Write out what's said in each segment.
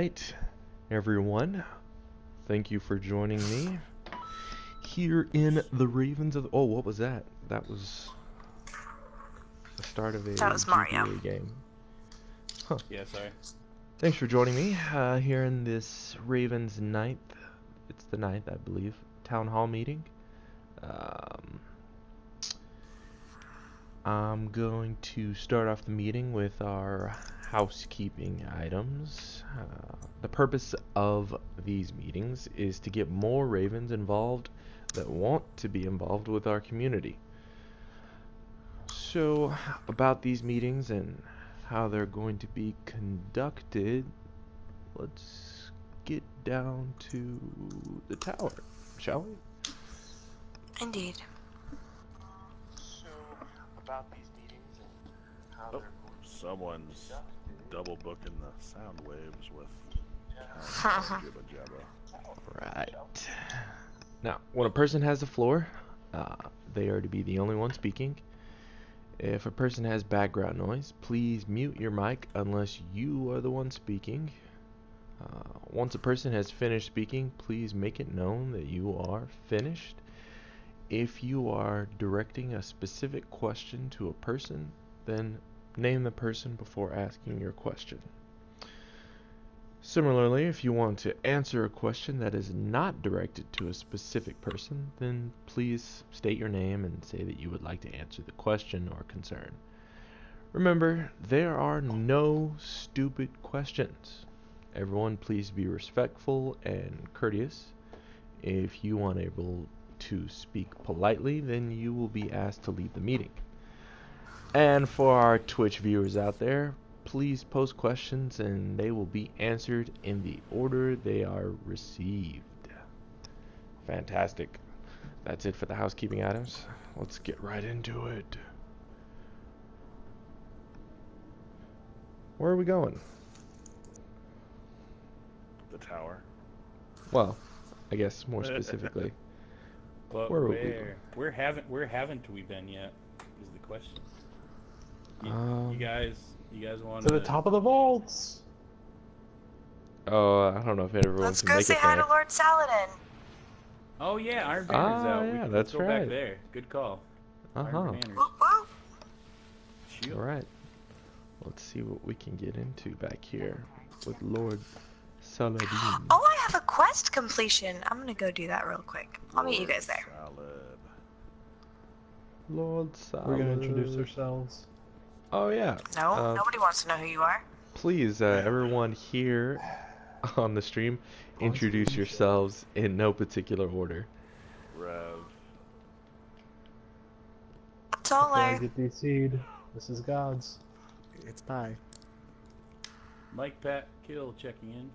Alright, everyone. Thank you for joining me here in the Ravens of the... Oh, what was that? That was the start of a That was Mario. GTA game. Huh. Yeah, sorry. Thanks for joining me here in this Ravens ninth, it's the ninth, I believe, town hall meeting. I'm going to start off the meeting with our housekeeping items. The purpose of these meetings is to get more Ravens involved that want to be involved with our community. So, about these meetings and how they're going to be conducted, let's get down to the tower, shall we? Indeed. So, about these meetings and how they're going to Someone's double booking the sound waves with jibba jabba. Right. Now, when a person has the floor, they are to be the only one speaking. If a person has background noise, please mute your mic unless you are the one speaking. Once a person has finished speaking, please make it known that you are finished. If you are directing a specific question to a person, then name the person before asking your question. Similarly, if you want to answer a question that is not directed to a specific person, then please state your name and say that you would like to answer the question or concern. Remember, there are no stupid questions. Everyone, please be respectful and courteous. If you are unable to speak politely, then you will be asked to leave the meeting. And for our Twitch viewers out there, please post questions and they will be answered in the order they are received. Fantastic. That's it for the housekeeping items. Let's get right into it. Where are we going? The tower. Well, I guess more specifically. But where haven't we been yet? Is the question. You guys want to the top of the vaults? Oh, I don't know if everyone Let's can go make say it hi there. to Lord Saladin. Oh yeah, Iron Banner's out. Yeah, Let's that's go right. back there. Good call. Iron Banners. Whoop, whoop. Shield. Alright. Let's see what we can get into back here with Lord Saladin. Oh, I have a quest completion. I'm gonna go do that real quick. I'll meet you guys there. Salad. Lord Saladin. We're gonna introduce ourselves. Oh yeah. No, nobody wants to know who you are. Please, everyone here on the stream, introduce yourselves in no particular order. Rev. Solar. Get DC'd. This is Gods. It's Pie. Mike, Pat, Kill checking in.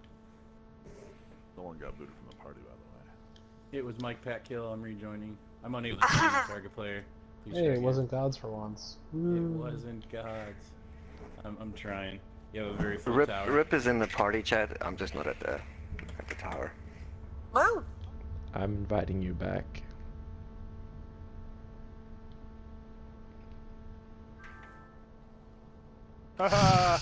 No one got booted from the party, by the way. It was Mike, Pat, Kill. I'm rejoining. I'm unable to see the target player. Please Hey, check it in. wasn't Gods for once. It wasn't Gods. I'm trying. You have a very full tower. Rip is in the party chat. I'm just not at the tower. Woo. I'm inviting you back. Haha!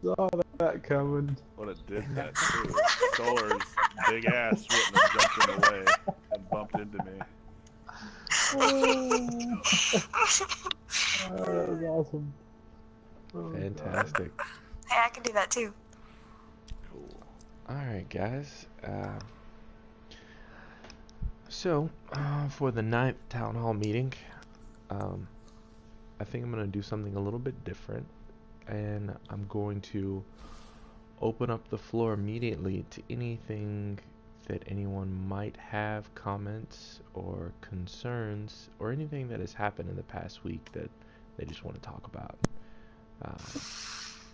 Saw that coming. Would have did that too. Solar's big ass wouldn't have jumped in the way and bumped into me. That was awesome. Fantastic. Hey, I can do that too. Cool. Alright, guys. So, for the 9th Town Hall meeting, I think I'm going to do something a little bit different. And I'm going to open up the floor immediately to anything that anyone might have comments or concerns or anything that has happened in the past week that they just want to talk about.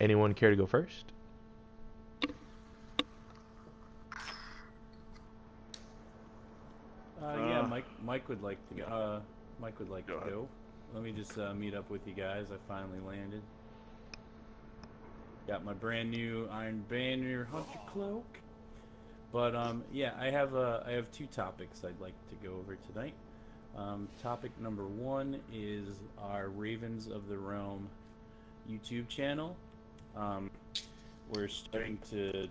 Anyone care to go first? Yeah, Mike would like to go. Mike would like to go. Let me just meet up with you guys. I finally landed. Got my brand new Iron Banner Hunter Cloak. But yeah, I have two topics I'd like to go over tonight. Topic number 1 is our Ravens of the Realm YouTube channel. We're starting to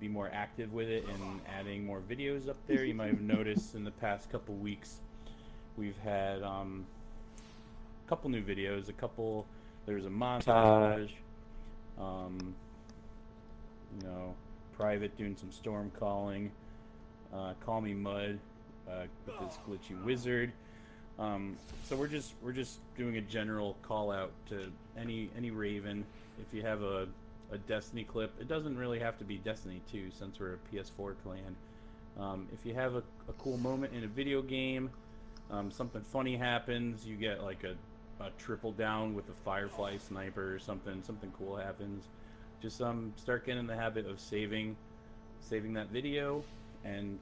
be more active with it and adding more videos up there. You might have noticed in the past couple weeks we've had a couple new videos. There's a montage, you know, Private doing some storm calling, Call Me Mud with this glitchy wizard. So we're just doing a general call out to any Raven. If you have a Destiny clip, it doesn't really have to be Destiny 2 since we're a PS4 clan. If you have a cool moment in a video game, something funny happens, you get like a triple down with a Firefly sniper or something cool happens, just start getting in the habit of saving that video and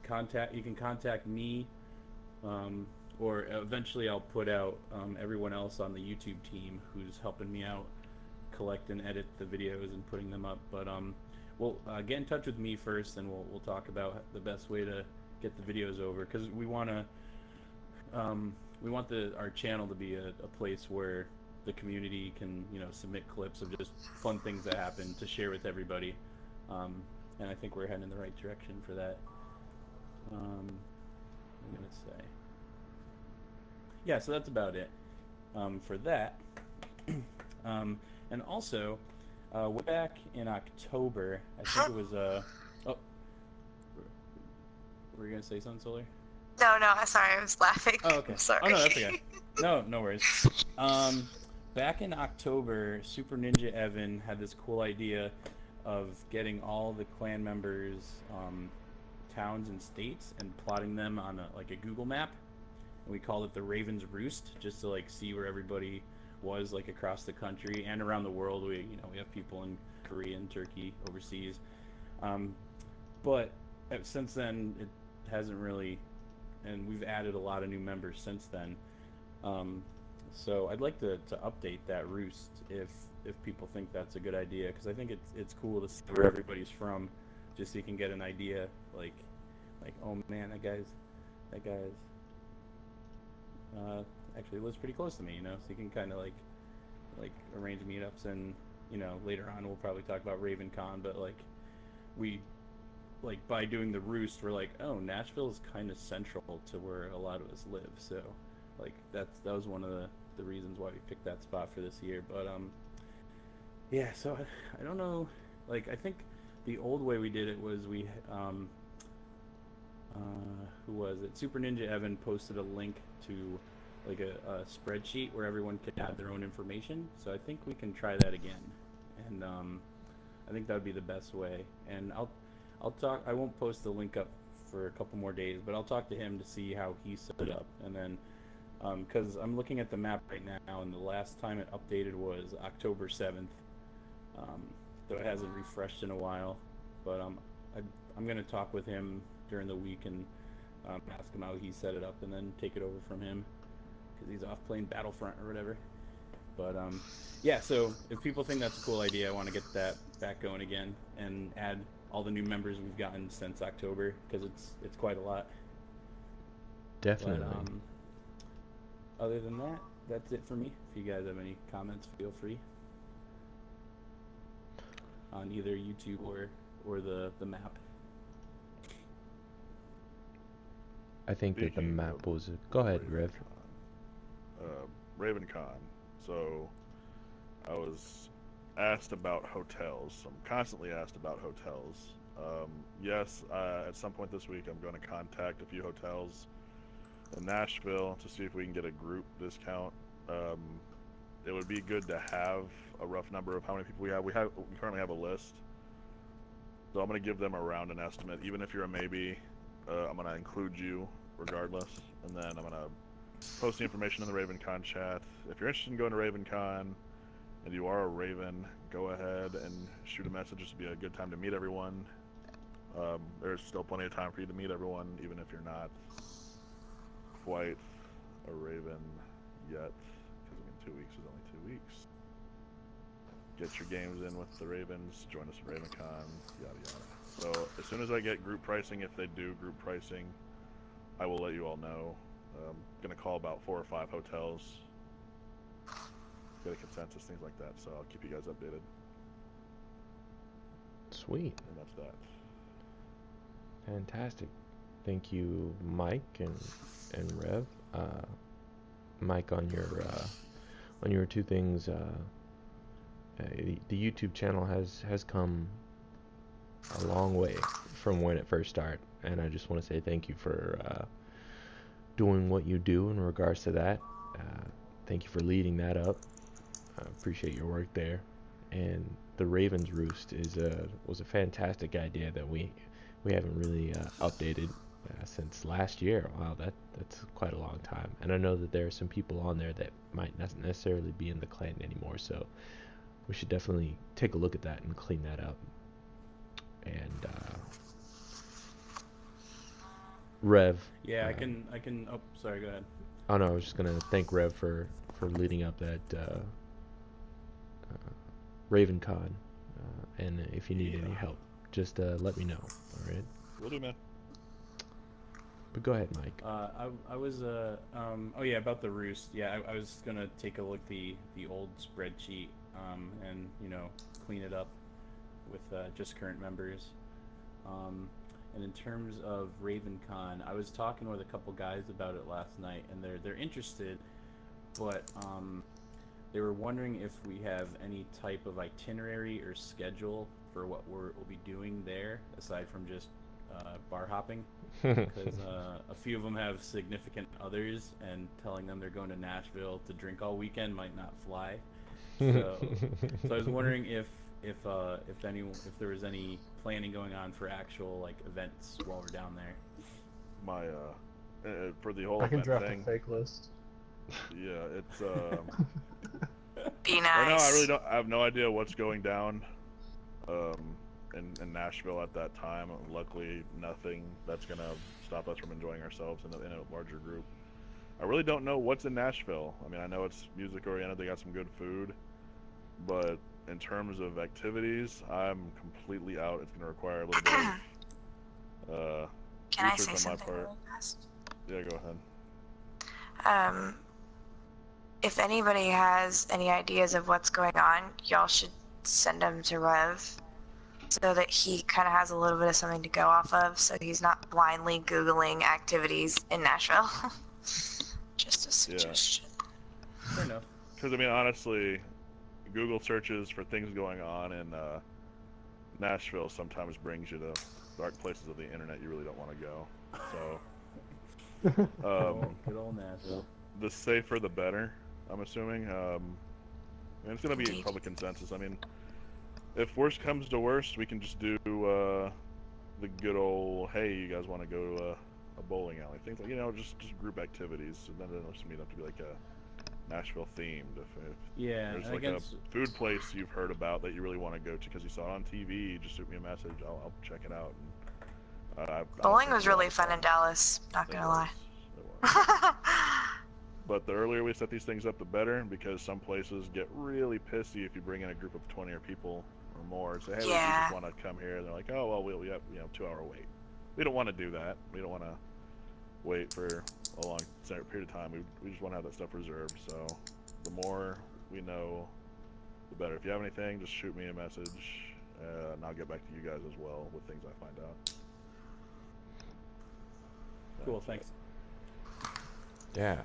you can contact me, or eventually I'll put out everyone else on the YouTube team who's helping me out collect and edit the videos and putting them up. But we'll get in touch with me first, and we'll talk about the best way to get the videos over, because we want our channel to be a place where the community can, you know, submit clips of just fun things that happen to share with everybody, and I think we're heading in the right direction for that. I'm gonna say, yeah, so that's about it for that. And also, way back in October, I think it was oh, were you gonna say something, Solar? No, sorry, I was laughing. Oh, okay. Sorry. Oh, no, that's okay. No worries. Back in October, Super Ninja Evan had this cool idea of getting all the clan members' towns and states and plotting them on a Google map. And we called it the Ravens Roost, just to like see where everybody was like across the country and around the world. We have people in Korea and Turkey, overseas. But since then, it hasn't really, and we've added a lot of new members since then. So I'd like to update that Roost if people think that's a good idea, because I think it's cool to see where everybody's from, just so you can get an idea, like oh man, that guy's actually lives pretty close to me, you know, so you can kind of like arrange meetups, and you know, later on we'll probably talk about RavenCon, but by doing the Roost, we're like, oh, Nashville is kind of central to where a lot of us live, so like that was one of the reasons why we picked that spot for this year. But yeah, so I don't know, like I think the old way we did it was we who was it? Super Ninja Evan posted a link to like a spreadsheet where everyone could add their own information. So I think we can try that again, and I think that would be the best way. And I'll talk. I won't post the link up for a couple more days, but I'll talk to him to see how he set it up, and then because I'm looking at the map right now, and the last time it updated was October 7th, though it hasn't refreshed in a while. But I'm gonna talk with him during the week and ask him how he set it up, and then take it over from him, because he's off playing Battlefront or whatever. But yeah, so if people think that's a cool idea, I want to get that back going again and add all the new members we've gotten since October, because it's quite a lot. Definitely. But, other than that, that's it for me. If you guys have any comments, feel free on either YouTube or the map. I think that the map was... Go ahead, Rev. RavenCon. So I was asked about hotels. I'm constantly asked about hotels. Yes, at some point this week I'm going to contact a few hotels in Nashville to see if we can get a group discount. It would be good to have a rough number of how many people we have. We currently have a list, so I'm going to give them around an estimate. Even if you're a maybe, I'm going to include you regardless, and then I'm going to post the information in the RavenCon chat. If you're interested in going to RavenCon and you are a Raven, go ahead and shoot a message. This would be a good time to meet everyone. There's still plenty of time for you to meet everyone, even if you're not quite a Raven yet, because 2 weeks is only 2 weeks. Get your games in with the Ravens, join us at RavenCon, yada yada. So as soon as I get group pricing, if they do group pricing, I will let you all know. I'm gonna call about 4 or 5 hotels, get a consensus, things like that. So I'll keep you guys updated, Sweet. and that's that. Fantastic. Thank you, Mike and Rev. Mike, on your two things, the YouTube channel has come a long way from when it first started, and I just want to say thank you for doing what you do in regards to that. Thank you for leading that up. I appreciate your work there. And the Ravens Roost was a fantastic idea that we haven't really updated since last year. Wow, that's quite a long time. And I know that there are some people on there that might not necessarily be in the clan anymore, so we should definitely take a look at that and clean that up. And Rev. Yeah, I can. Oh, sorry. Go ahead. Oh no, I was just gonna thank Rev for leading up that RavenCon. And if you need any help, just let me know. All right. Will do, man. But go ahead, Mike. I was oh yeah, about the Roost. Yeah, I was gonna take a look the old spreadsheet and clean it up with just current members. And in terms of RavenCon, I was talking with a couple guys about it last night, and they're interested, but they were wondering if we have any type of itinerary or schedule for what we'll be doing there, aside from just bar hopping, because a few of them have significant others, and telling them they're going to Nashville to drink all weekend might not fly. So I was wondering if there was any planning going on for actual events while we're down there. My for the whole I can event draft thing. a fake list. Yeah, it's Be right now I nice. really don't. I have no idea what's going down in Nashville at that time. Luckily, nothing that's gonna stop us from enjoying ourselves in a larger group. I really don't know what's in Nashville. I mean, I know it's music oriented. They got some good food, but in terms of activities, I'm completely out. It's gonna require a little bit of Can I research say on my something part. really fast? Yeah, go ahead. If anybody has any ideas of what's going on, y'all should send them to Rev so that he kind of has a little bit of something to go off of, so he's not blindly Googling activities in Nashville. Just a suggestion. Fair enough. Because I mean, honestly, Google searches for things going on in Nashville sometimes brings you to dark places of the internet you really don't want to go. So, Good old Nashville. the safer the better, I'm assuming. And it's going to be Indeed. public consensus. I mean, if worst comes to worst, we can just do the good old, hey, you guys want to go to a bowling alley? Things like, just group activities. And then it'll just meet up to be like a Nashville themed. If Yeah, there's and like against, a food place you've heard about that you really want to go to because you saw it on TV, just shoot me a message. I'll check it out. And, Bowling was really fun in Dallas, not gonna lie. It was. But the earlier we set these things up, the better, because some places get really pissy if you bring in a group of 20 or people or more and say, hey, we Yeah. just want to come here. And they're like, oh, well, we have 2-hour wait. We don't want to do that. We don't want to wait for a long period of time. We just want to have that stuff reserved. So the more we know, the better. If you have anything, just shoot me a message, and I'll get back to you guys as well with things I find out. cool, thanks. Yeah.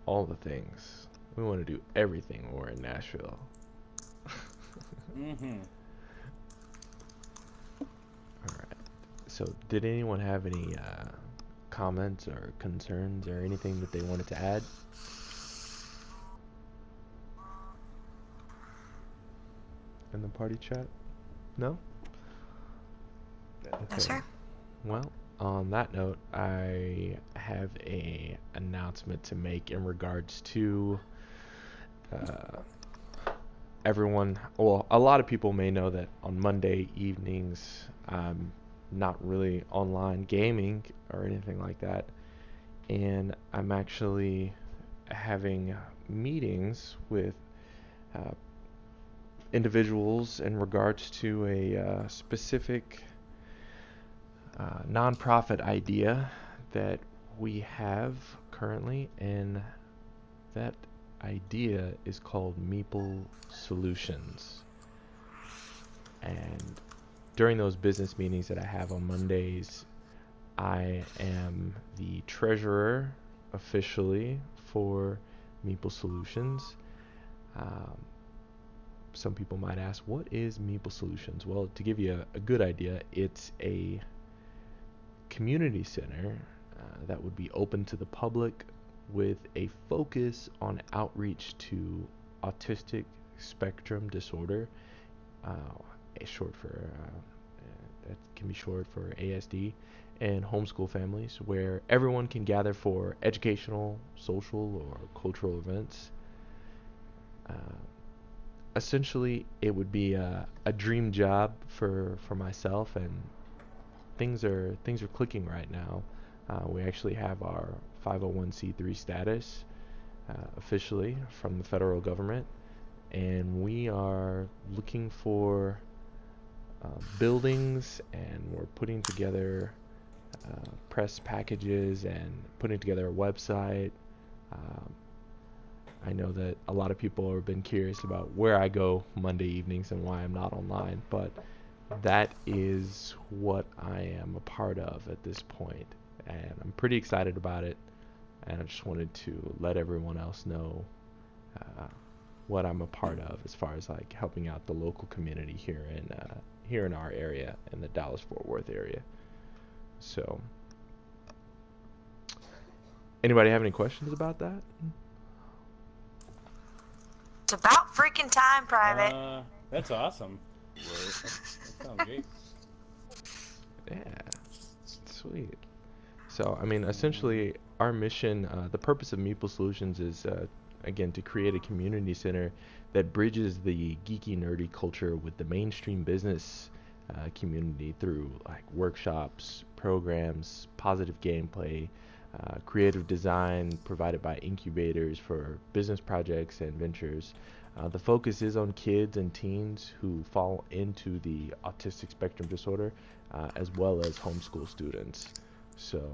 All the things. We want to do everything when we're in Nashville. Mm-hmm. Alright. So, did anyone have any comments or concerns or anything that they wanted to add? In the party chat? No? Yeah. No, sir. Well, on that note, I have a announcement to make in regards to everyone. Well, a lot of people may know that on Monday evenings, I'm not really online gaming or anything like that, and I'm actually having meetings with individuals in regards to a specific nonprofit idea that we have currently, and that idea is called Meeple Solutions. And during those business meetings that I have on Mondays, I am the treasurer officially for Meeple Solutions. Some people might ask, what is Meeple Solutions? Well, to give you a good idea, it's a community center that would be open to the public with a focus on outreach to autistic spectrum disorder, that can be short for ASD, and homeschool families, where everyone can gather for educational, social, or cultural events. Essentially, it would be a dream job for myself, and things are clicking right now. We actually have our 501c3 status officially from the federal government, and we are looking for buildings, and we're putting together press packages and putting together a website. I know that a lot of people have been curious about where I go Monday evenings and why I'm not online, but that is what I am a part of at this point, and I'm pretty excited about it, and I just wanted to let everyone else know what I'm a part of as far as like helping out the local community here in our area, in the Dallas-Fort Worth area. So, anybody have any questions about that? It's about freaking time, Private. That's awesome. That sounds great. Yeah, sweet. So, I mean, essentially, our mission, the purpose of Meeple Solutions is, again, to create a community center that bridges the geeky, nerdy culture with the mainstream business community through like workshops, programs, positive gameplay, creative design provided by incubators for business projects and ventures. The focus is on kids and teens who fall into the autistic spectrum disorder, as well as homeschool students. So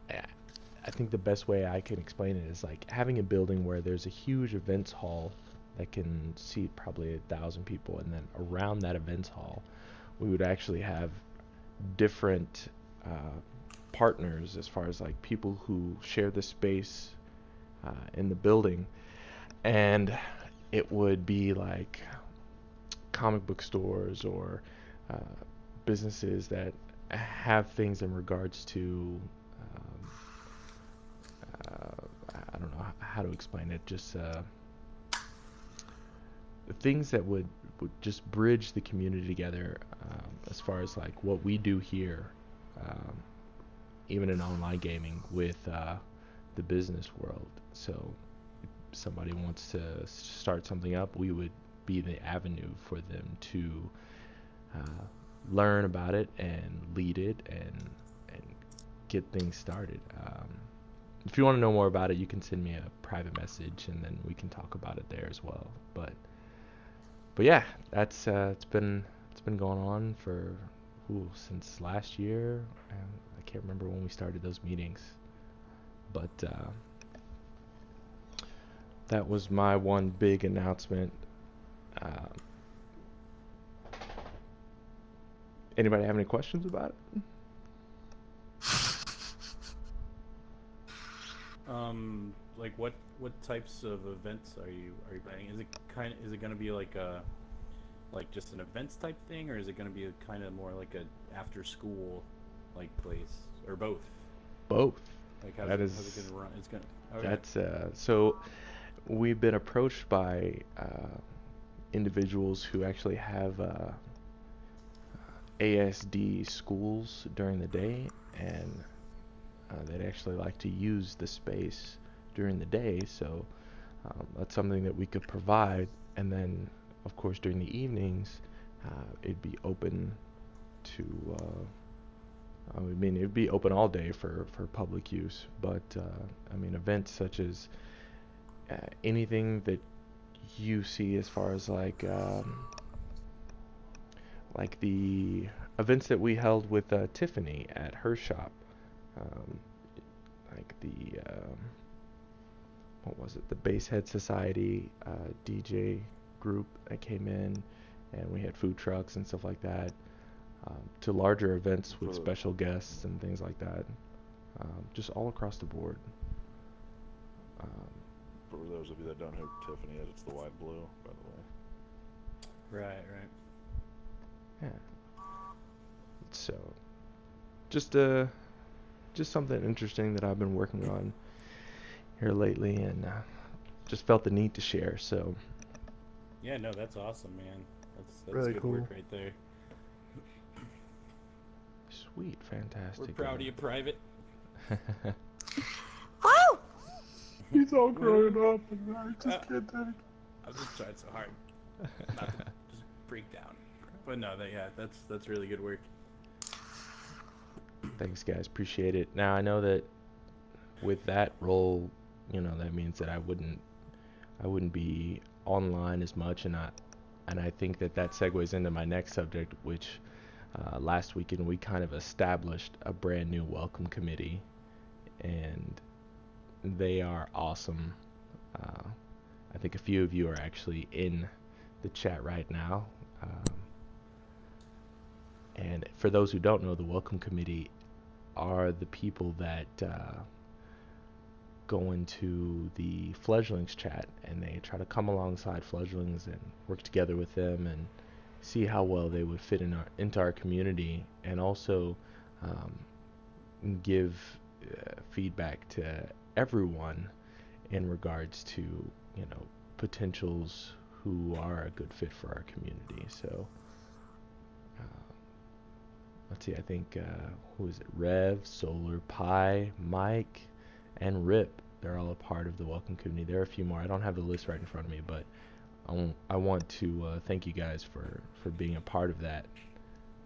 I think the best way I can explain it is like having a building where there's a huge events hall that can seat probably 1,000 people, and then around that events hall we would actually have different partners as far as like people who share the space in the building, and it would be like comic book stores or businesses that have things in regards to I don't know how to explain it, just things that would just bridge the community together, as far as like what we do here, even in online gaming, with the business world. So if somebody wants to start something up, we would be the avenue for them to learn about it and lead it and get things started. If you want to know more about it, you can send me a private message, and then we can talk about it there as well. But yeah, that's it's been going on for since last year. I can't remember when we started those meetings, but that was my one big announcement. Anybody have any questions about it? Like what types of events are you planning? Is it going to be like just an events type thing, or is it going to be kind of more like a after school like place, or both? Both. Like how's it going to run? It's going to. Okay. That's so we've been approached by individuals who actually have ASD schools during the day, and they'd actually like to use the space during the day. So that's something that we could provide, and then of course during the evenings it'd be open to I mean, it'd be open all day for public use, but I mean, events such as anything that you see as far as like the events that we held with Tiffany at her shop. like the what was it? The Basehead Society DJ group that came in, and we had food trucks and stuff like that. To larger events with special guests and things like that. Just all across the board. For those of you that don't know who Tiffany is, it's the white blue, by the way. Right. Yeah. So, just something interesting that I've been working on here lately, and just felt the need to share. So. Yeah, no, that's awesome, man. That's Really good cool. work right there. Sweet, fantastic. We're proud of you, Private. Woo! He's all grown up and I just can't take it. I was just trying so hard not to just break down. But no, that's really good work. Thanks, guys. Appreciate it. Now, I know that with that role, that means that I wouldn't be online as much, and I think that segues into my next subject, which last weekend we kind of established a brand new welcome committee, and they are awesome. I think a few of you are actually in the chat right now. And for those who don't know, the welcome committee are the people that go into the Fledglings chat, and they try to come alongside Fledglings and work together with them and see how well they would fit into our community, and also give feedback to everyone in regards to potentials who are a good fit for our community. So let's see, I think who is it? Rev, Solar, Pi, Mike, and Rip. They're all a part of the welcome community. There are a few more. I don't have the list right in front of me, but I want to thank you guys for being a part of that,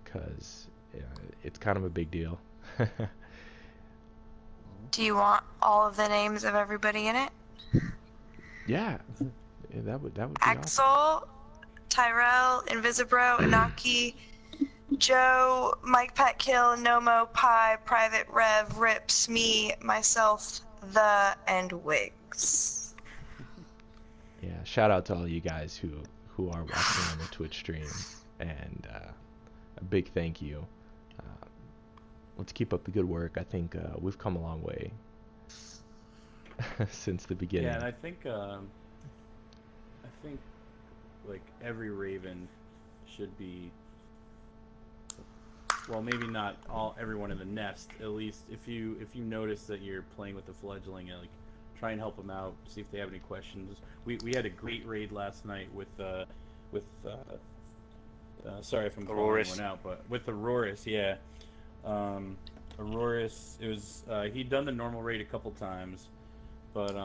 because it's kind of a big deal. Do you want all of the names of everybody in it? Yeah, that would be awesome. Axel, Tyrell, Invisibro, Inaki, Joe, Mike Patkill, Nomo, Pi, Private Rev, Rips, me, myself, and Wiggs. Yeah, shout out to all you guys who are watching on the Twitch stream, and a big thank you. Let's keep up the good work. I think we've come a long way since the beginning. Yeah, and I think like every Raven should be, well, maybe not everyone in the nest. At least if you notice that you're playing with the fledgling, like try and help them out. See if they have any questions. We had a great raid last night with sorry if I'm calling anyone out, but with Auroris, yeah. Auroris, it was he'd done the normal raid a couple times, but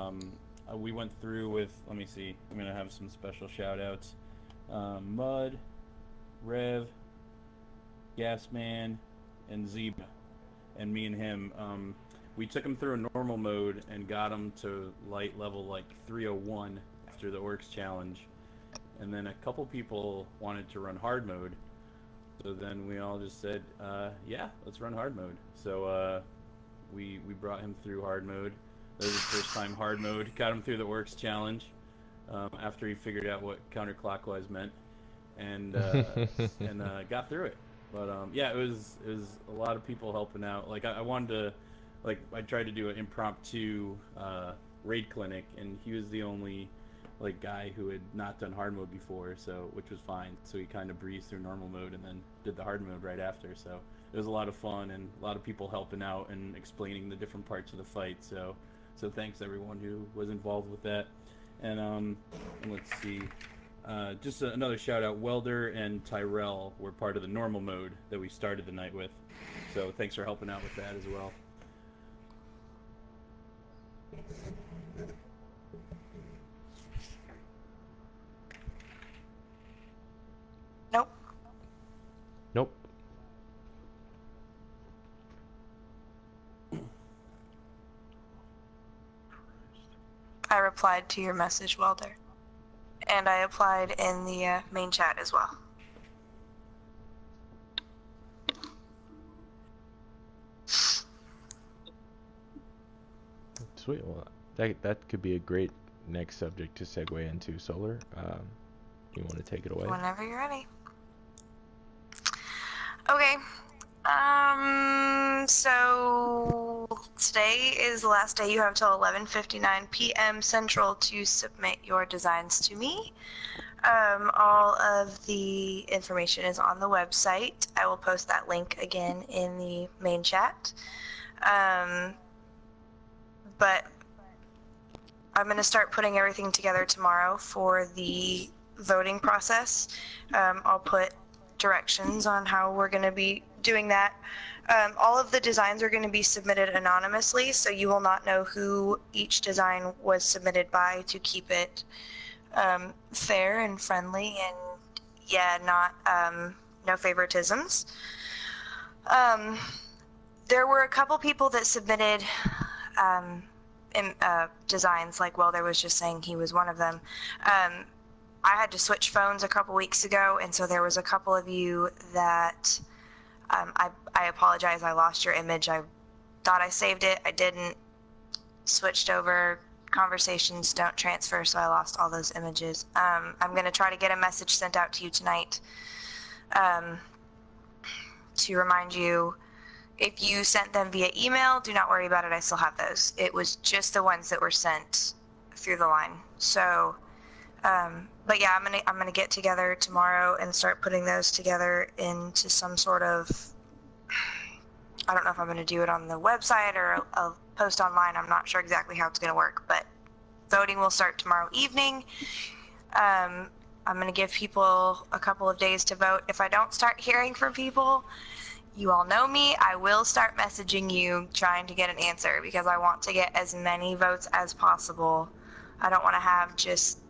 we went through with, let me see, I'm gonna have some special shout outs. Mud, Rev, Gasman, and Zeba, and me and him, we took him through a normal mode and got him to light level like 301 after the Orcs challenge, and then a couple people wanted to run hard mode, so then we all just said, yeah, let's run hard mode. So we brought him through hard mode. That was his first time hard mode. Got him through the Orcs challenge after he figured out what counterclockwise meant, and got through it. But yeah, it was a lot of people helping out. Like I wanted to, like I tried to do an impromptu raid clinic, and he was the only like guy who had not done hard mode before, so which was fine. So he kind of breezed through normal mode and then did the hard mode right after. So it was a lot of fun and a lot of people helping out and explaining the different parts of the fight. So thanks everyone who was involved with that. And let's see. Just another shout out, Welder and Tyrell were part of the normal mode that we started the night with. So thanks for helping out with that as well. Nope. Nope. I replied to your message, Welder. And I applied in the main chat as well. Sweet. Well, that could be a great next subject to segue into. Solar. You want to take it away? Whenever you're ready. Okay. So today is the last day. You have till 11:59 p.m. Central to submit your designs to me. All of the information is on the website. I will post that link again in the main chat. But I'm going to start putting everything together tomorrow for the voting process. I'll put directions on how we're going to be doing that. All of the designs are going to be submitted anonymously, so you will not know who each design was submitted by to keep it fair and friendly and not no favoritisms. There were a couple people that submitted designs, like Welder was just saying he was one of them. I had to switch phones a couple weeks ago, and so there was a couple of you that I apologize, I lost your image. I thought I saved it, I didn't. Switched over, conversations don't transfer, so I lost all those images. I'm going to try to get a message sent out to you tonight to remind you. If you sent them via email, do not worry about it, I still have those. It was just the ones that were sent through the line. So, but yeah, I'm gonna get together tomorrow and start putting those together into some sort of, I don't know if I'm gonna do it on the website or I'll post online. I'm not sure exactly how it's gonna work, but voting will start tomorrow evening. I'm gonna give people a couple of days to vote. If I don't start hearing from people, you all know me, I will start messaging you trying to get an answer because I want to get as many votes as possible. I don't want to have just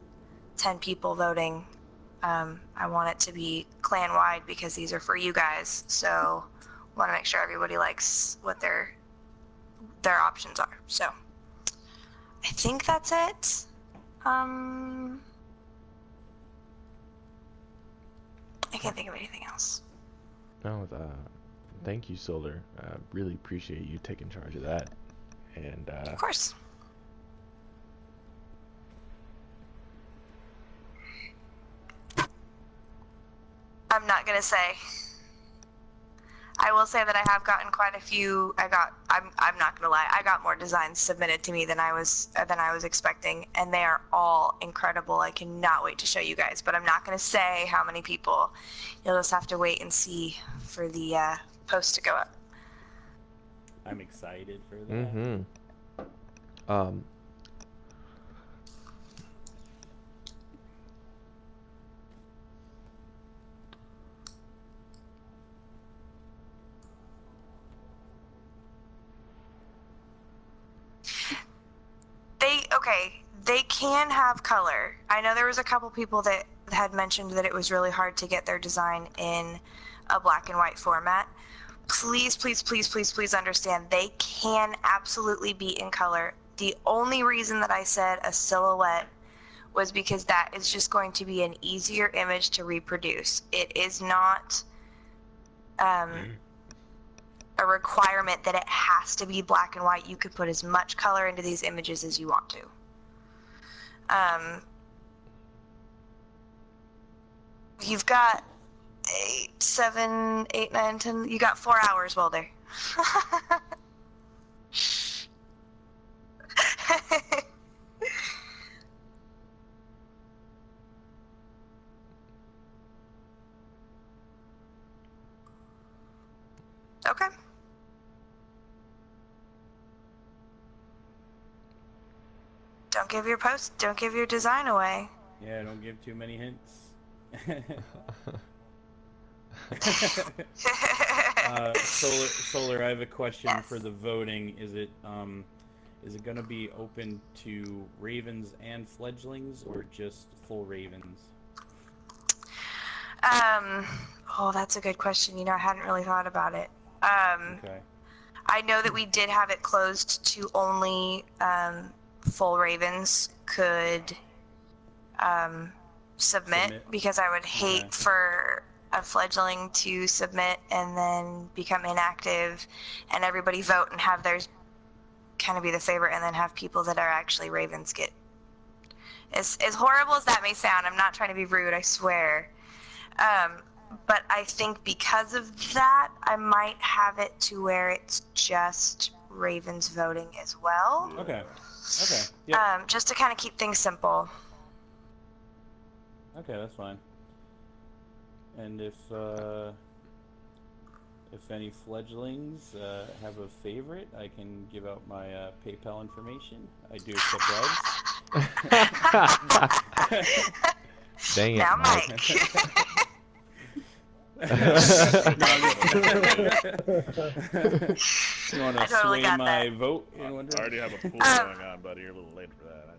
10 people voting. I want it to be clan-wide because these are for you guys. So I want to make sure everybody likes what their options are. So I think that's it. I can't think of anything else. No, thank you, Solar. Really appreciate you taking charge of that. And of course. I'm not gonna say. I will say that I have gotten quite a few. I'm not gonna lie. I got more designs submitted to me than I was expecting, and they are all incredible. I cannot wait to show you guys. But I'm not gonna say how many people. You'll just have to wait and see for the post to go up. I'm excited for that. Mm-hmm. They can have color. I know there was a couple people that had mentioned that it was really hard to get their design in a black and white format. Please, please, please, please, please understand they can absolutely be in color. The only reason that I said a silhouette was because that is just going to be an easier image to reproduce. It is not a requirement that it has to be black and white. You could put as much color into these images as you want to. You've got 8, 7, 8, 9, 10. You got 4 hours, Welder. Okay. Don't give your design away. Yeah, don't give too many hints. Solar, I have a question for the voting. Is it going to be open to ravens and fledglings, or just full ravens? Oh, that's a good question. You know, I hadn't really thought about it. Okay. I know that we did have it closed to only full ravens could submit, because I would hate for a fledgling to submit and then become inactive and everybody vote and have theirs kind of be the favorite, and then have people that are actually ravens get. As horrible as that may sound, I'm not trying to be rude, I swear. But I think because of that, I might have it to where it's just ravens voting as well. Okay. Okay. Yep. Just to kind of keep things simple. Okay, that's fine. And if any fledglings have a favorite, I can give out my PayPal information. I do accept bribes. Dang it, Now, Mike. Mike. You want to totally sway got my that. vote in I one already direction? have a pool going on, buddy. You're a little late for that.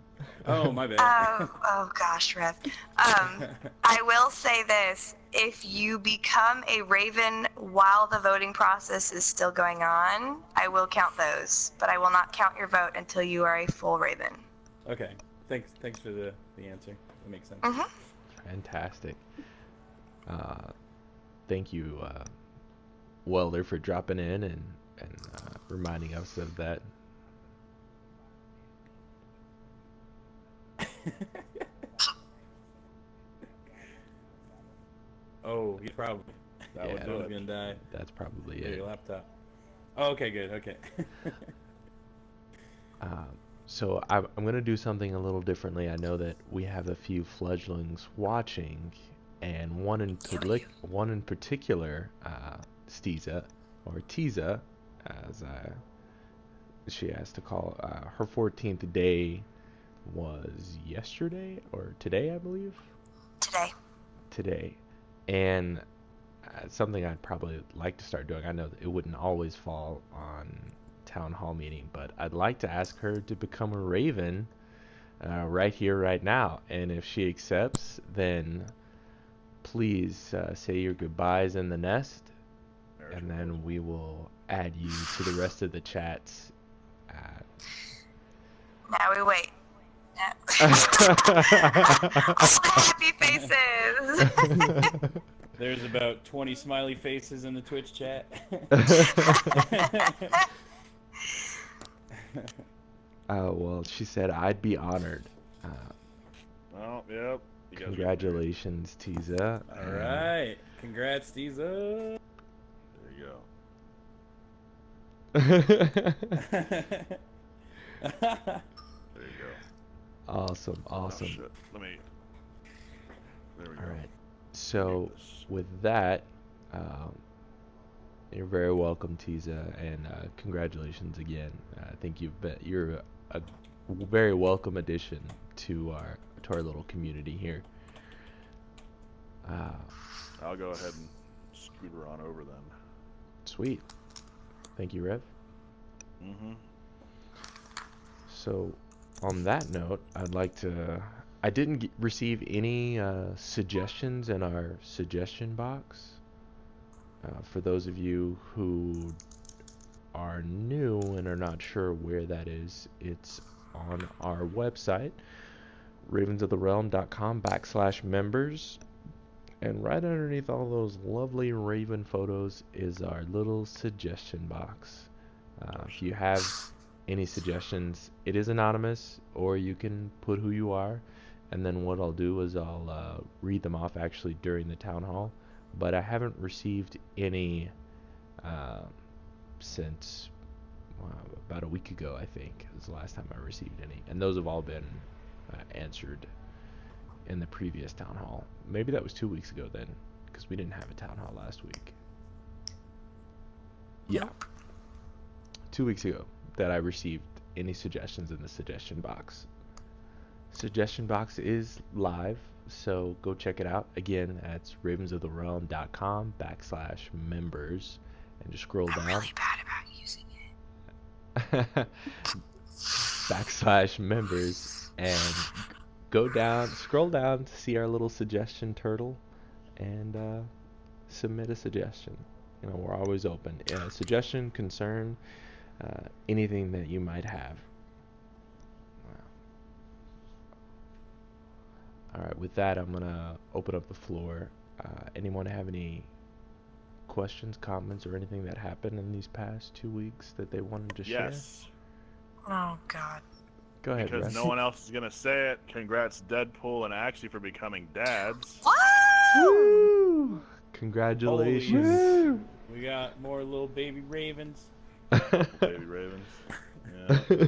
Oh, my bad. Oh gosh, Rev. I will say this. If you become a raven while the voting process is still going on, I will count those. But I will not count your vote until you are a full raven. Okay. Thanks for the answer. That makes sense. Mm-hmm. Fantastic. Thank you, Welder, for dropping in and reminding us of that. Oh, you probably. That Yeah, one's gonna die. That's probably Yeah, it. your laptop. Oh, okay, good. Okay. So I'm going to do something a little differently. I know that we have a few fledglings watching, and one in particular, Stiza, or Tiza, as she has to call. Her 14th day was yesterday or today, I believe. Today, and something I'd probably like to start doing. I know that it wouldn't always fall on town hall meeting, but I'd like to ask her to become a raven right here, right now. And if she accepts, then please say your goodbyes in the nest, and then we will add you to the rest of the chats. Now we wait. All the happy faces. There's about 20 smiley faces in the Twitch chat. Oh, well, she said I'd be honored. Oh, yep. You guys are Congratulations, Tiza. All right. Congrats, Tiza. There you go. There you go. Awesome. Oh, shit. Let me. There we go. All right. So with that, you're very welcome, Tiza, and congratulations again. I think you're a very welcome addition to our little community here. I'll go ahead and scooter on over then. Sweet. Thank you, Rev. Mm-hmm. So, on that note, I'd like to. I didn't receive any suggestions in our suggestion box. For those of you who are new and are not sure where that is, it's on our website, ravensoftherealm.com/members. And right underneath all those lovely raven photos is our little suggestion box. If you have any suggestions, it is anonymous, or you can put who you are, and then what I'll do is I'll read them off actually during the town hall. But I haven't received any since about a week ago, I think, is the last time I received any. And those have all been answered in the previous town hall. Maybe that was 2 weeks ago then, because we didn't have a town hall last week. Yeah. 2 weeks ago that I received any suggestions in the suggestion box. Suggestion box is live, so go check it out. Again, that's ravensoftherealm.com/members, and just scroll down. I'm really bad about using it. /members, and scroll down to see our little suggestion turtle, and submit a suggestion. You know, we're always open. Suggestion, concern, anything that you might have. All right, with that, I'm going to open up the floor. Anyone have any questions, comments, or anything that happened in these past 2 weeks that they wanted to share? Yes. Oh, God. Go ahead, Because Russ. no one else is gonna say it. Congrats, Deadpool and Axie, for becoming dads. Woo! Woo! Congratulations. Holy, we got more little baby ravens. Baby ravens. Yeah.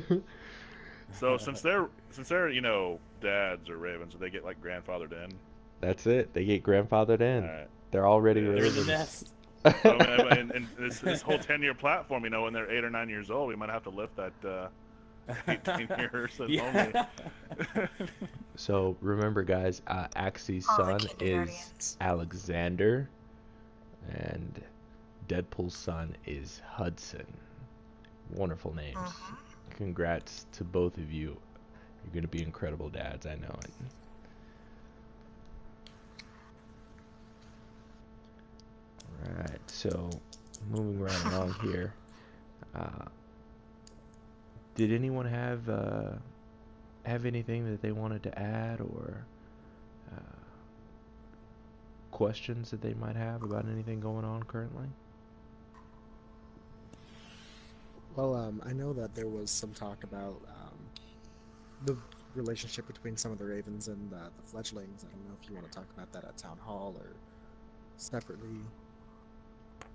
So since they're dads or ravens, do they get like grandfathered in? That's it. They get grandfathered in. All right. They're already Yeah. They're in ravens. the nest. So, I mean, and this whole 10-year platform, when they're 8 or 9 years old, we might have to lift that 18 years only. So remember, guys, Axie's All the son is kindergartens. Alexander, and Deadpool's son is Hudson. Wonderful names. Mhm. Congrats to both of you. You're going to be incredible dads, I know it. Alright, so moving right along here. Did anyone have anything that they wanted to add, or questions that they might have about anything going on currently? Well, I know that there was some talk about the relationship between some of the ravens and the fledglings. I don't know if you want to talk about that at town hall or separately,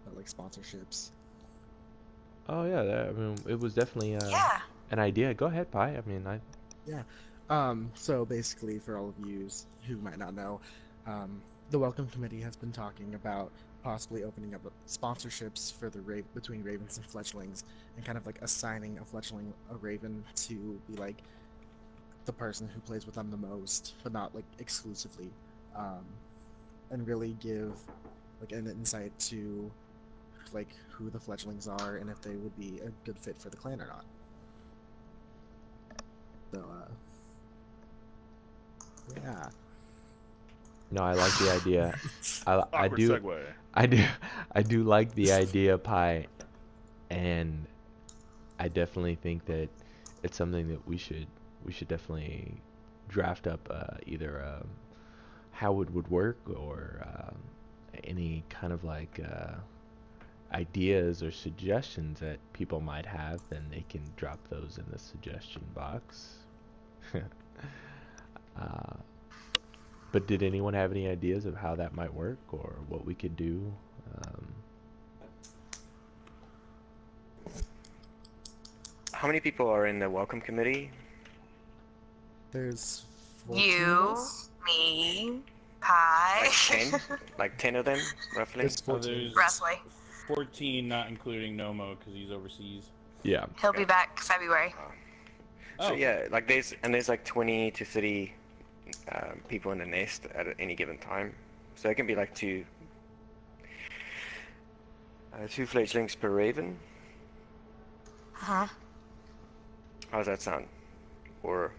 about, like, sponsorships. Oh yeah, I mean, it was definitely Yeah. an idea. Go ahead, Pi. I mean, So basically, for all of you who might not know, the Welcome Committee has been talking about possibly opening up sponsorships for the between ravens and fledglings, and kind of like assigning a fledgling a raven to be like the person who plays with them the most, but not like exclusively, and really give like an insight to like who the fledglings are and if they would be a good fit for the clan or not. So yeah. no, I like the idea. I Awkward do. segue. I do like the idea, Pi, and I definitely think that it's something that we should definitely draft up either how it would work, or any kind of like ideas or suggestions that people might have. Then they can drop those in the suggestion box. But did anyone have any ideas of how that might work, or what we could do? How many people are in the welcome committee? There's 14 of You, us. me, Pi. Like 10? Like 10 of them, roughly? There's So 14. there's Roughly. 14, not including Nomo, because he's overseas. Yeah. He'll be back February. So Oh. yeah, like there's like 20 to 30 people in the nest at any given time. So it can be like two fledglings per raven. Uh-huh. How does that sound? Or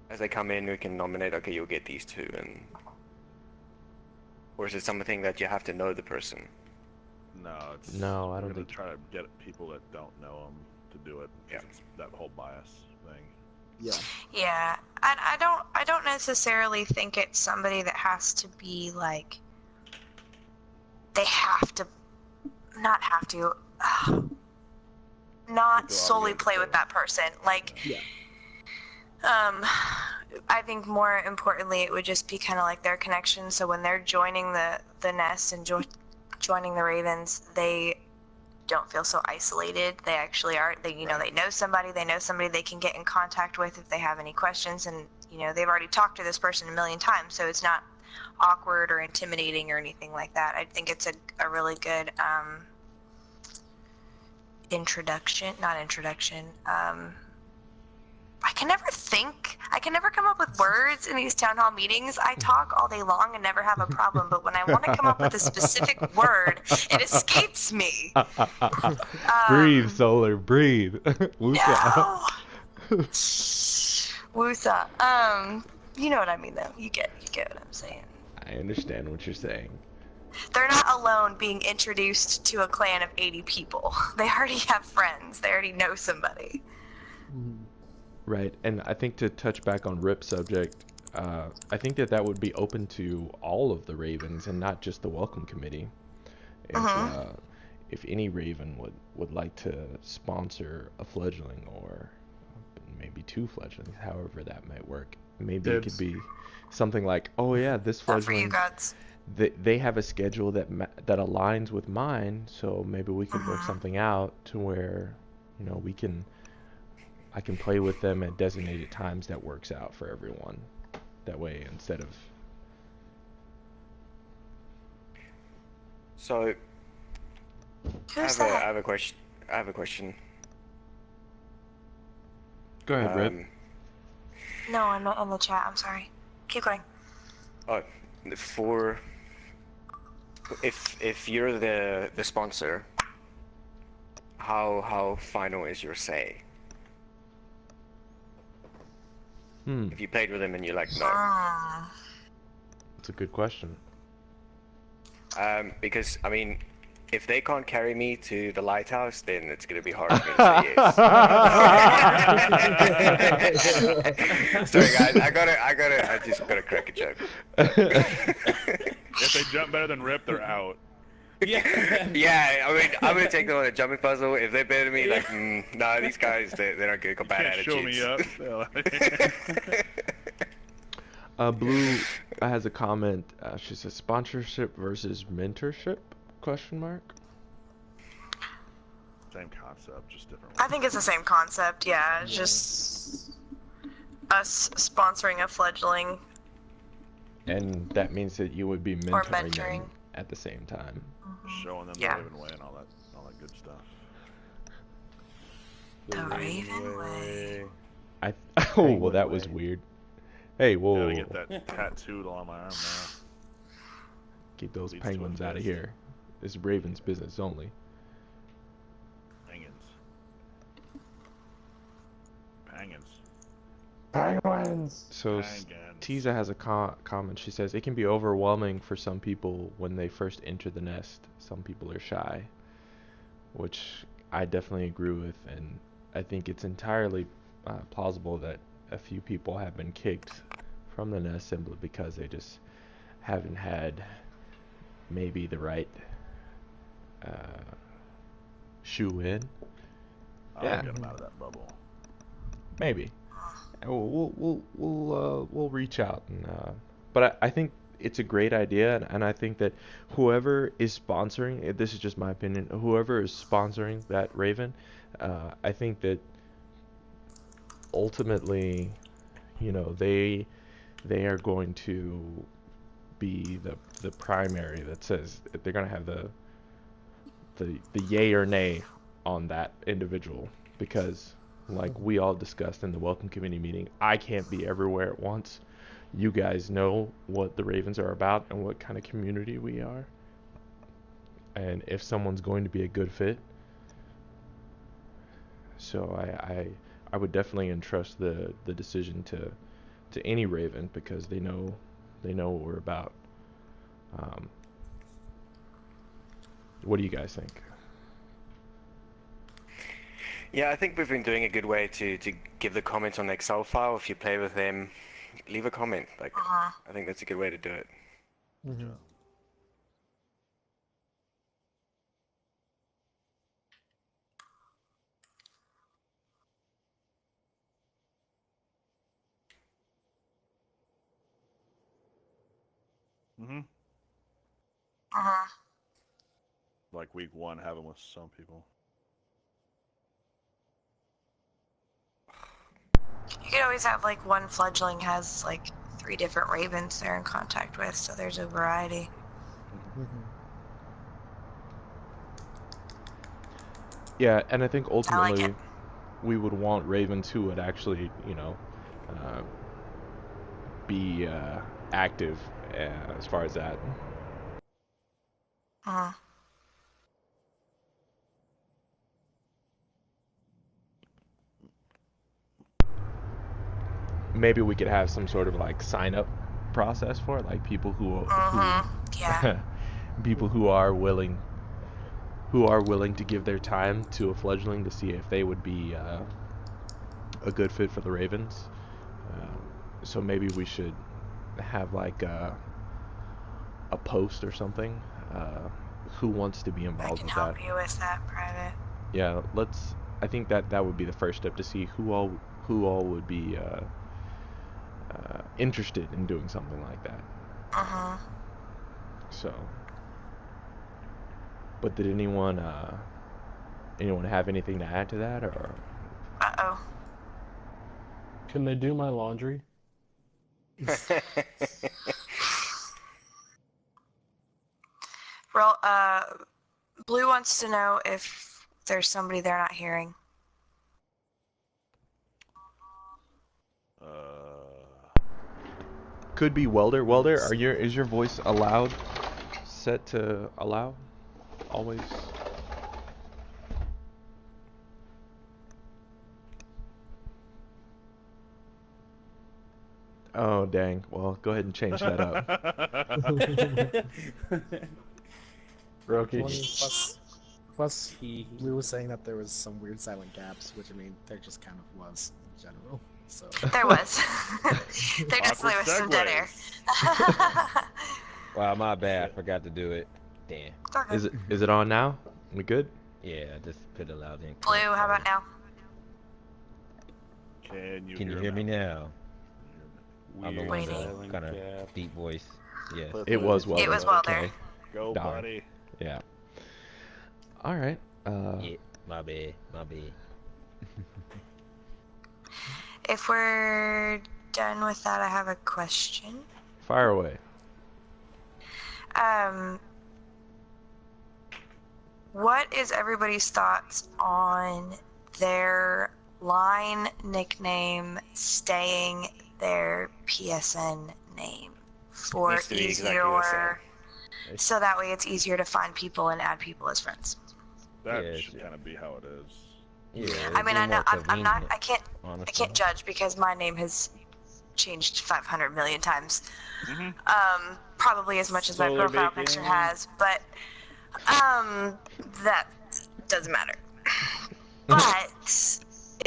as they come in, we can nominate. Okay, you'll get these two, and or is it something that you have to know the person? No, it's No, I we're don't gonna think- try to get people that don't know them to do it. 'Cause Yeah. it's that whole bias thing. Yeah. Yeah, and I don't necessarily think it's somebody that has to be like, they have to, not have to, not Feel solely obligated to play with play. that person. Like, Yeah. I think more importantly, it would just be kind of like their connection. So when they're joining the nest and joining the ravens, they don't feel so isolated. They actually are. They they know somebody. They know somebody they can get in contact with if they have any questions, and they've already talked to this person a million times, so it's not awkward or intimidating or anything like that. I think it's a really good introduction. Not introduction. I can never come up with words in these town hall meetings. I talk all day long and never have a problem, but when I want to come up with a specific word, it escapes me. Breathe, Solar, breathe. Wusa. No. Wusa. You know what I mean, though. You get what I'm saying. I understand what you're saying. They're not alone being introduced to a clan of 80 people. They already have friends. They already know somebody. Right, and I think to touch back on Rip's subject, I think that would be open to all of the Ravens and not just the Welcome Committee. if any Raven would like to sponsor a fledgling, or maybe 2 fledglings, however that might work. Maybe it could be something like, oh yeah, this Not for you, fledgling, Gods. they have a schedule that aligns with mine, so maybe we can work something out to where, you know, I can play with them at designated times that works out for everyone. That way, instead of... So, Who's I that? have a question. I have a question. Go ahead, Rip. No, I'm not in the chat. I'm sorry. Keep going. Oh, if you're the sponsor, how final is your say? If you played with them and you're like, no. That's a good question. Because, I mean, if they can't carry me to the lighthouse, then it's going to be hard for me to say yes. Sorry, guys. I just gotta crack a joke. If they jump better than Rip, they're out. Yeah, I mean, I'm going to take them on a jumping puzzle. If they're better than me, like, no, these guys, they're not good. Got bad attitudes. Show me up. Blue has a comment. She says sponsorship versus mentorship? Question mark. Same concept, just different. I think it's the same concept. Yeah, it's just us sponsoring a fledgling. And that means that you would be mentoring them at the same time. Showing them the Raven way and all that good stuff. The Raven way. Oh, well, that was weird. Hey, whoa. Gotta get that tattooed on my arm now. Keep those penguins out of here. This is Raven's business only. Penguins. So Tiza has a comment. She says it can be overwhelming for some people when they first enter the nest. Some people are shy, which I definitely agree with, and I think it's entirely plausible that a few people have been kicked from the nest simply because they just haven't had maybe the right shoe in. I'll get them out of that bubble. Maybe. We'll reach out, and but I think it's a great idea, and I think that whoever is sponsoring, this is just my opinion, whoever is sponsoring that Raven, I think that ultimately, you know, they are going to be the primary that says that they're going to have the yay or nay on that individual, because like we all discussed in the welcome committee meeting, I can't be everywhere at once. You guys know what the Ravens are about and what kind of community we are, and if someone's going to be a good fit. So I would definitely entrust the decision to any Raven, because they know what we're about. What do you guys think? Yeah, I think we've been doing a good way to give the comments on the Excel file. If you play with them, leave a comment. Like, I think that's a good way to do it. Mm-hmm. Like week 1, having with some people. You could always have like one fledgling has like 3 different ravens they're in contact with, so there's a variety. Yeah, and I think ultimately we would want Ravens who would actually, you know, be active as far as that. Maybe we could have some sort of like sign up process for it, like people who people who are willing to give their time to a fledgling to see if they would be a good fit for the Ravens. So maybe we should have like a post or something. who wants to be I involved can with help that. you with that, Private. Yeah, I think that would be the first step to see who all would be interested in doing something like that. So, but did anyone have anything to add to that, or? Uh-oh. Can they do my laundry? Well, Blue wants to know if there's somebody they're not hearing. Could be Welder. Welder, is your voice allowed? Set to allow? Always? Oh, dang. Well, go ahead and change that up. Plus, Blue was saying that there was some weird silent gaps, which, I mean, there just kind of was in general. So There was. There definitely was some dead air. Wow, my bad. I forgot to do it. Damn. Is it on now? We good? Yeah, I just put it loud in. Blue, how about now? Can you hear me now? I'm the one Waiting. with kind of deep voice. Yes. It was Welder. It was Welder. Okay. Go, Darn. buddy. Yeah. All right. Yeah, my bad. If we're done with that, I have a question. Fire away. What is everybody's thoughts on their line nickname staying their PSN name for Needs to be exactly the easier, so that way it's easier to find people and add people as friends? That should kind of be how it is. Yeah. I mean, I know I'm not. I can't Honestly. judge because my name has changed 500 million times. Probably as much as my Solar profile bacon. picture has, but that doesn't matter. But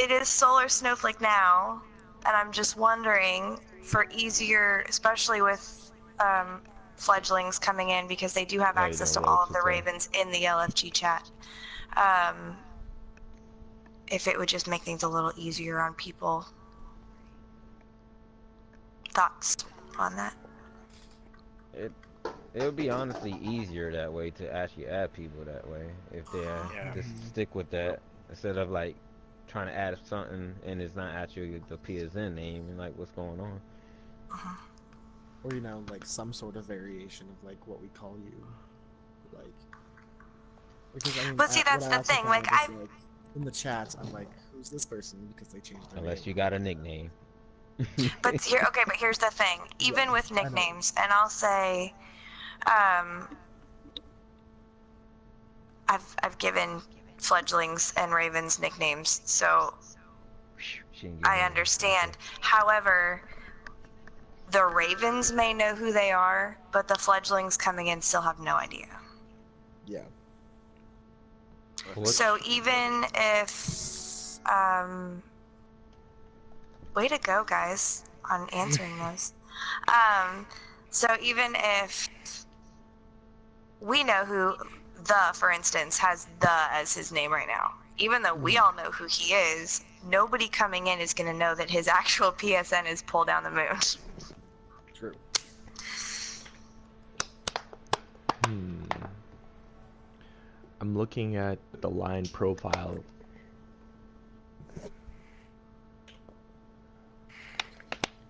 it is Solar Snowflake now, and I'm just wondering, for easier, especially with fledglings coming in, because they do have How you access to doing, all Welch? of the Ravens in the LFG chat. If it would just make things a little easier on people. Thoughts on that? It would be honestly easier that way to actually add people that way if they just stick with that instead of like trying to add something and it's not actually the PSN name and like what's going on. or like some sort of variation of like what we call you, like. Because I mean, But see, that's the thing. Like in the chat, I'm like, who's this person? Because they changed their Unless name. you got a nickname. But here's the thing. Even with nicknames, and I'll say, I've given fledglings and ravens nicknames, so I understand. However, the ravens may know who they are, but the fledglings coming in still have no idea. Yeah. So even if, way to go, guys, on answering those. So even if we know who for instance, has as his name right now, even though we all know who he is, nobody coming in is going to know that his actual PSN is Pull Down the Moon. True. I'm looking at the line profile.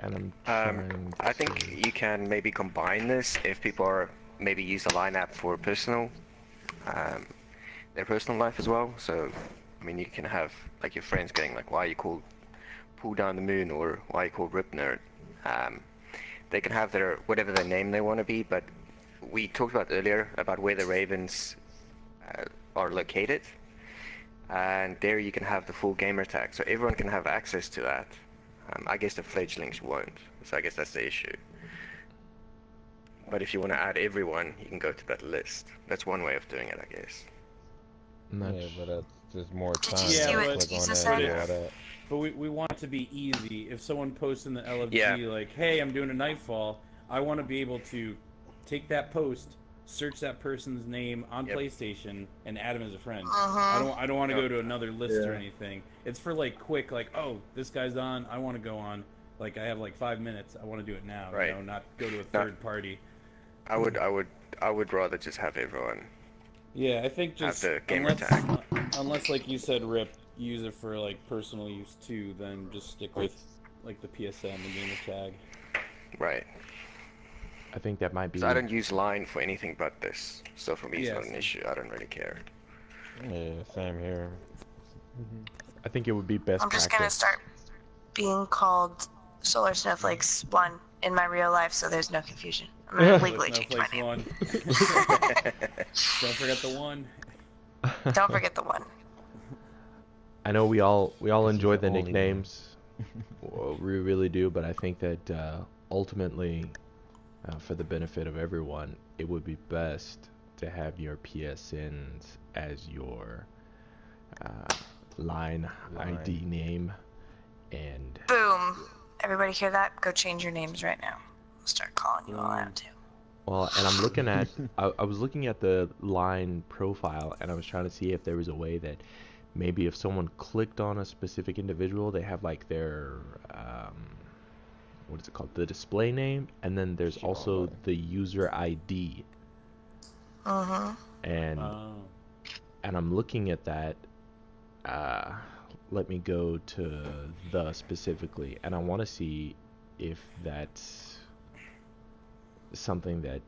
And I'm trying I think you can maybe combine this if people are maybe use the line app for personal, their personal life as well. So, I mean, you can have like your friends getting like, why are you called Pull Down the Moon or why are you called Rip Nerd? They can have their whatever their name they want to be, but we talked about earlier about where the Ravens are located, and there you can have the full gamer tag, so everyone can have access to that. I guess the fledglings won't, so I guess that's the issue. But if you want to add everyone, you can go to that list. That's one way of doing it, I guess. Yeah, but that's just more time. you see what click Jesus on said? that, all that. But we want it to be easy. If someone posts in the LFG like, hey, I'm doing a Nightfall, I want to be able to take that post, search that person's name on PlayStation and add him as a friend. Uh-huh. I don't want to go to another list or anything. It's for like quick, like, oh, this guy's on, I want to go on. Like I have like 5 minutes, I want to do it now. Right. You know, not go to a third party. I would rather just have everyone. Yeah, I think just have the gamer tag. Unless, like you said, Rip, use it for like personal use too. Then just stick with like the PSN, the gamer tag. Right. I think that might be. So I don't use line for anything but this, so for me it's not an issue. I don't really care. Yeah, same here. I think it would be best. I'm just gonna start being called Solar Snowflakes 1 in my real life, so there's no confusion. I'm gonna legally change my name. Don't forget the 1. Don't forget the 1. I know we all enjoy the nicknames. Well, we really do, but I think that ultimately, for the benefit of everyone, it would be best to have your PSNs as your line ID name. And boom! Everybody hear that? Go change your names right now. I'll start calling you all out too. Well, and I'm looking at, I was looking at the line profile, and I was trying to see if there was a way that maybe if someone clicked on a specific individual, they have like their, what is it called? The display name, and then there's also the user ID. Uh-huh. And I'm looking at that. Let me go to the specifically, and I want to see if that's something that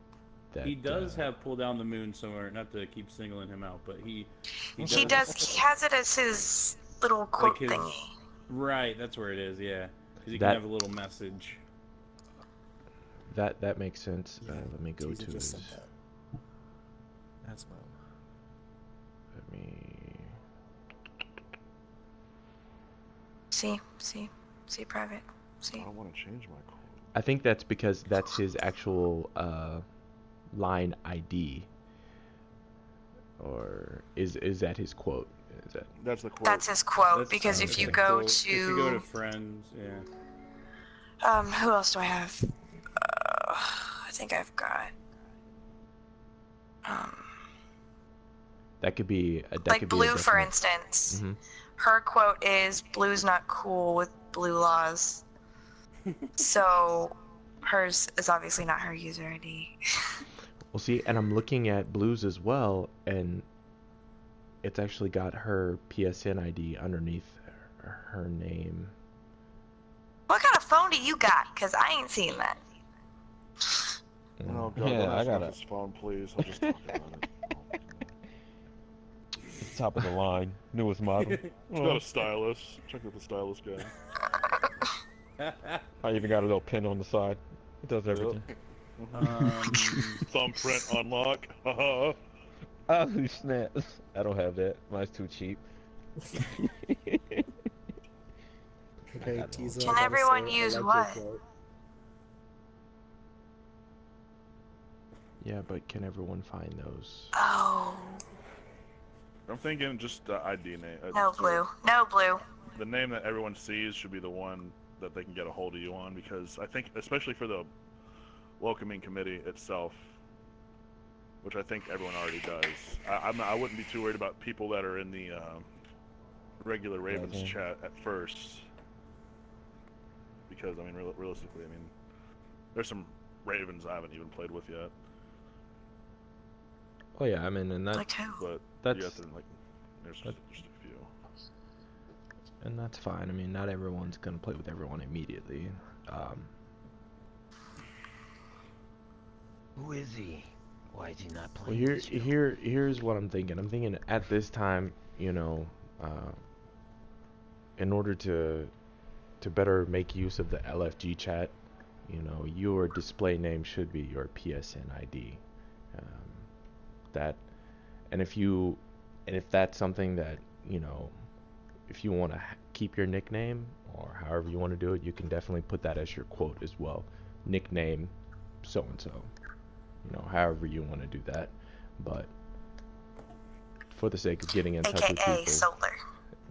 he does have Pull Down the Moon somewhere. Not to keep singling him out, but he does. He has it as his little quote like thingy. Right, that's where it is. Yeah, because you can have a little message. That makes sense. Let me go to his. As well. Let me. See, private. See. I want to change my code. I think that's because that's his actual line ID. Or is that his quote? Is that? That's the quote. That's his quote. Because if you go to friends, yeah. Who else do I have? I think I've got. That could be like Blue, for instance. Mm-hmm. Her quote is, "Blue's not cool with blue laws." So, hers is obviously not her user ID. Well, see, and I'm looking at Blue's as well, and it's actually got her PSN ID underneath her name. What kind of phone do you got? Because I ain't seen that. Oh, God, yeah, I got his phone, please. I'll just talk about it. Top of the line, newest model. It's got a stylus. Check with the stylus guy. I even got a little pin on the side. It does everything. Thumbprint unlock. Oh snap! I don't have that. Mine's too cheap. Okay, Tiza, can everyone use what? Yeah, but can everyone find those? Oh. I'm thinking just the ID name. No Blue. No Blue. The name that everyone sees should be the one that they can get a hold of you on, because I think, especially for the welcoming committee itself, which I think everyone already does, I wouldn't be too worried about people that are in the regular Ravens chat at first, because I mean, realistically, I mean, there's some Ravens I haven't even played with yet. Oh yeah, I mean, and that. Like who? But that's there's just a few. And that's fine. I mean, not everyone's gonna play with everyone immediately. Who is he? Why is he not playing? Well, here's what I'm thinking. I'm thinking at this time, you know, in order to better make use of the LFG chat, you know, your display name should be your PSN ID. And if that's something that, you know, if you want to keep your nickname or however you want to do it, you can definitely put that as your quote as well. Nickname so and so, you know, however you want to do that. But for the sake of getting in touch with people, Solar.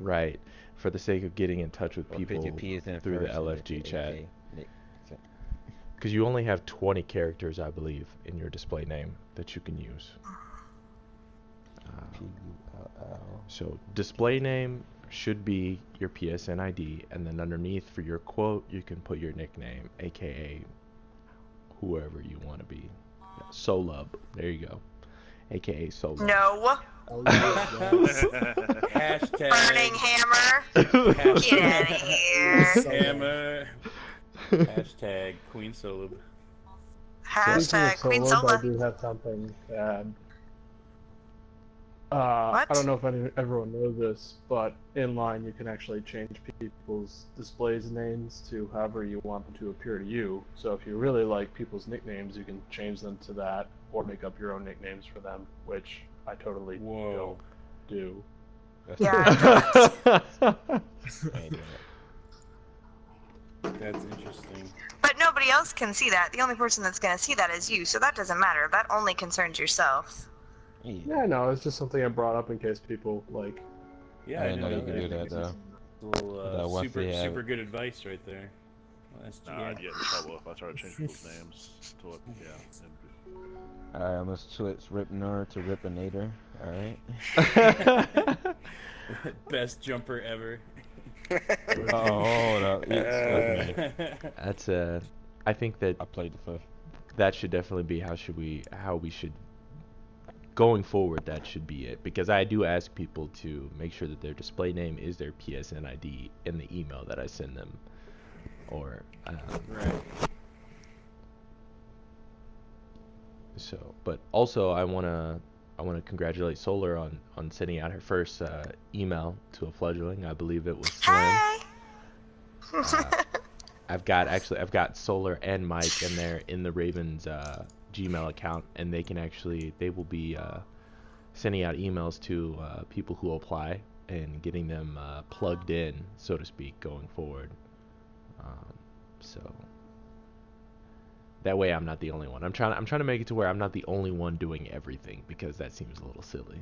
right? For the sake of getting in touch with people PGP is in through the first, LFG chat. because you only have 20 characters, I believe, in your display name that you can use. So display name should be your PSN ID, and then underneath for your quote, you can put your nickname, aka whoever you want to be. Yeah, Solub, there you go, aka Solub. No. Oh, yes. Hashtag Burning hammer. Hashtag Get out of here. hammer. Hashtag Queen Solub. Hashtag Queen I Sola. do have something to add. What? I don't know if everyone knows this, but in line you can actually change people's displays names to however you want them to appear to you. So if you really like people's nicknames, you can change them to that or make up your own nicknames for them, which I totally don't do. Yeah. That's interesting. But nobody else can see that. The only person that's going to see that is you, so that doesn't matter. That only concerns yourself. Yeah, no, it's just something I brought up in case people like. Yeah, I didn't know you could do that though. Little, once they have super it. good advice right there. Well, that's I'd get in trouble if I started changing people's names to it. Yeah. Alright, I'm gonna switch Ripner to Ripinator. Alright. Best jumper ever. Oh, hold up. That's I think that I played the fifth. that should definitely be how we should going forward. That should be it, because I do ask people to make sure that their display name is their PSN ID in the email that I send them, or Right. so. But also, I wanna congratulate Solar on sending out her first email to a fledgling. I believe it was Slim. Hey! I've got Solar and Mike in there in the Ravens Gmail account, and they will be sending out emails to people who apply and getting them plugged in, so to speak, going forward. So that way I'm not the only one. I'm trying to make it to where I'm not the only one doing everything, because that seems a little silly.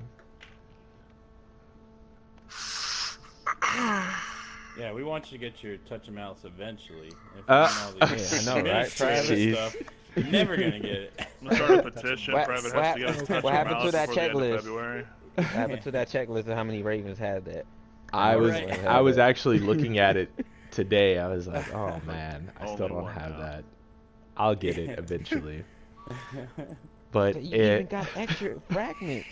Yeah, we want you to get your Touch of Malice eventually. If I know, right? administrative stuff, you're never gonna get it. I'm gonna start a petition. What- Private what- has to get his Touch what of happened to Malice that before the end of checklist? February. What happened to that checklist of how many Ravens had that? I Right. was actually looking at it today. I was like, oh man, I still Only don't one have now. that. I'll get it eventually. But You even got extra fragments.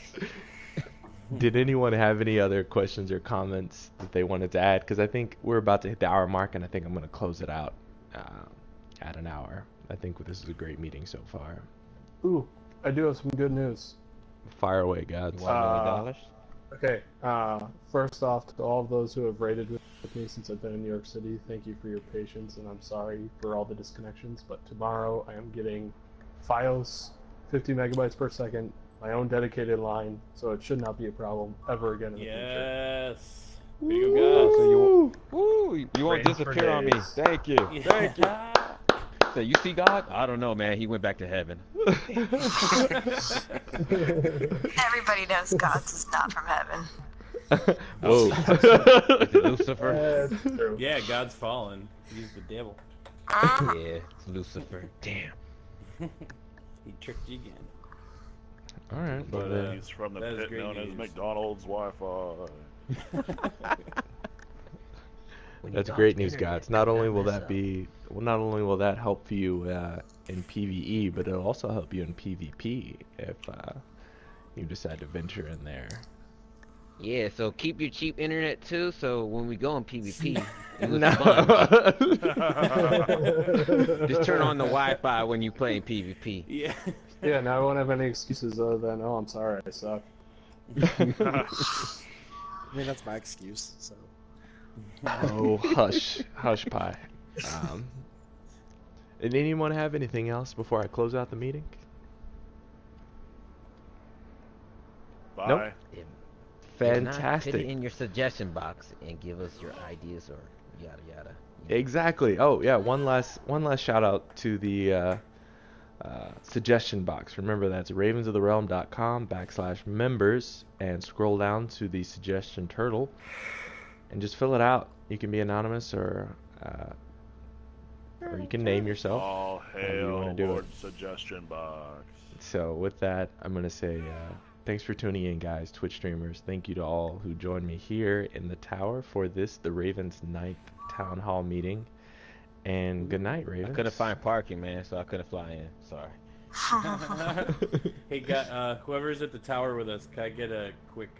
did anyone have any other questions or comments that they wanted to add? Because I think we're about to hit the hour mark, and I think I'm going to close it out at an hour. I think this is a great meeting so far. Ooh, I do have some good news. Fire away, Gods. $1 million? Okay, first off, to all of those who have raided with me since I've been in New York City, thank you for your patience, and I'm sorry for all the disconnections, but tomorrow I am getting FiOS 50 megabytes per second, my own dedicated line, so it should not be a problem ever again in the future. Yes. Way to go, guys. So you won't Rain for disappear on me. days. Thank you. Thank you. So you see God? I don't know, man. He went back to heaven. Everybody knows Gods is not from heaven. Whoa. Is it Lucifer? That's true. Yeah, God's fallen. He's the devil. Uh-huh. Yeah, it's Lucifer. Damn. He tricked you again. All right. But, Well, He's from the that is pit great known as news. McDonald's Wi-Fi. that's great news, Gods. Not only will that help you in PvE, but it'll also help you in PvP if you decide to venture in there. Yeah, so keep your cheap internet too, so when we go in PvP, it was No. fun. Just turn on the Wi-Fi when you play in PvP. Yeah. Yeah, now I won't have any excuses other than, oh, I'm sorry, I suck. I mean, that's my excuse, so. Oh, hush pie. Did anyone have anything else before I close out the meeting? Bye. Nope. If Fantastic. not, put it in your suggestion box and give us your ideas or yada yada. Exactly. Oh yeah, one last shout out to the suggestion box. Remember, that's ravensoftherealm.com/members, and scroll down to the suggestion turtle and just fill it out. You can be anonymous or or you can name yourself. All however you want hail to do Lord it. Suggestion Box. So with that, I'm going to say thanks for tuning in, guys, Twitch streamers. Thank you to all who joined me here in the tower for this, the Ravens' 9th Town Hall meeting. And good night, Ravens. I couldn't find parking, man, so I couldn't fly in. Sorry. Hey, whoever's at the tower with us, can I get a quick